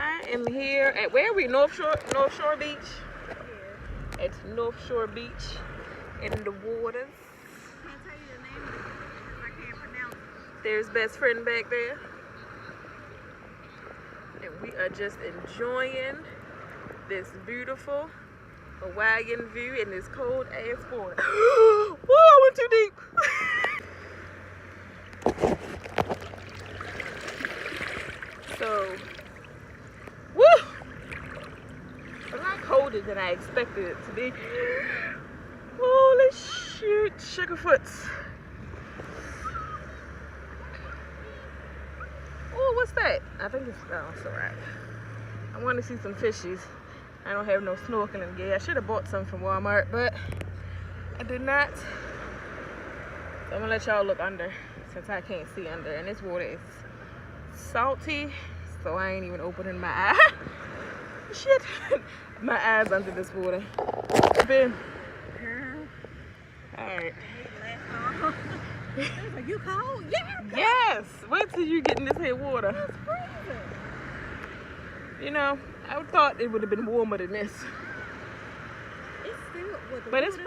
I am here at, where are we? North Shore Beach? Yeah. It's North Shore Beach in the waters. Can't tell you the name of it because I can't pronounce it. There's best friend back there. And we are just enjoying this beautiful Hawaiian view in this cold ass water. Whoa, I went too deep. So, woo! A lot colder than I expected it to be. Holy shit, sugarfoots. Oh, what's that? I think it's, oh, it's alright. I want to see some fishies. I don't have no snorkeling gear. I should have bought some from Walmart, but I did not. So I'm gonna let y'all look under since I can't see under. And this water is salty, so I ain't even opening my eye. Shit. My eyes under this water. Ben. Alright. Are you cold? Yeah. Yes. Wait till you get in this here water. It's freezing. You know, I thought it would have been warmer than this. It's still, But it's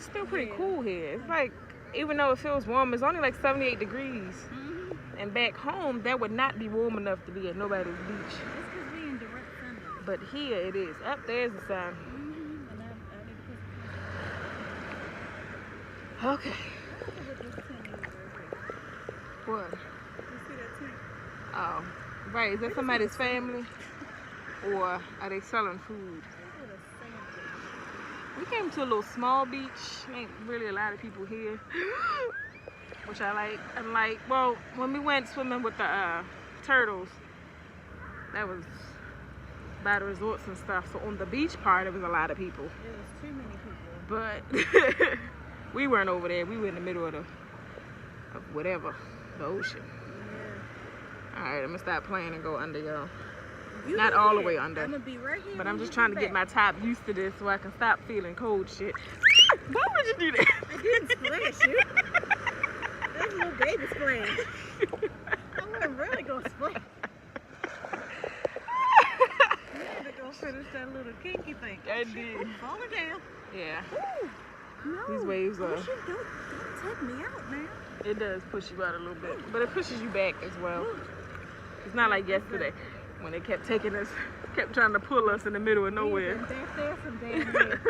still pretty cool here. It's like, even though it feels warm, it's only like 78 degrees. And back home, that would not be warm enough to be at nobody's beach. It's because we in direct sunlight. But here it is. Up there's the sun. And I need to put Okay. What? You see that tent? Oh, right. Is that somebody's family? Or are they selling food? We came to a little small beach. Ain't really a lot of people here. Which I like. And like, well, when we went swimming with the turtles, that was by the resorts and stuff. So on the beach part, it was a lot of people. There was too many people. But we weren't over there. We were in the middle of whatever, the ocean. Yeah. All right, I'm gonna stop playing and go under, y'all. You Not go all ahead. the way under. I'm gonna be right here. But I'm just when trying you to come get my back. top used to this so I can stop feeling cold shit. Why would you do that? I didn't splash you. That's a little baby splash. I'm gonna really go splash. You had to go finish that little kinky thing. I did. Falling down. Yeah. Ooh, no. These waves are. Don't take me out now. It does push you out a little bit, but it pushes you back as well. It's not like yesterday when they kept taking us, kept trying to pull us in the middle of nowhere. Back there some damn there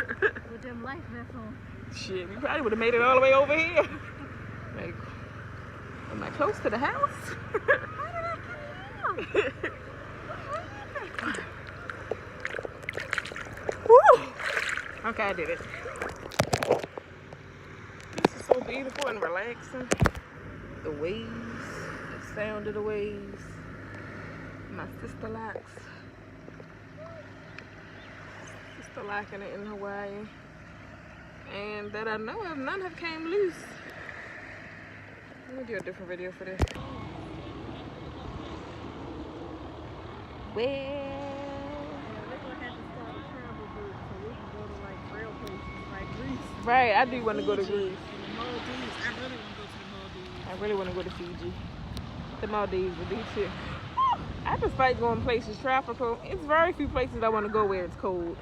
with them life vests on. Shit, we probably would have made it all the way over here. Like, am I close to the house? How did I come out? Woo! Okay, I did it. This is so beautiful and relaxing. The waves, the sound of the waves. My sister likes. Sister liking it in Hawaii. And that I know of, none have came loose. Let me do a different video for this. Well, right, I do want to go to Greece. I really want to go to Fiji. The Maldives would be too. I just like going places tropical. It's very few places I want to go where it's cold.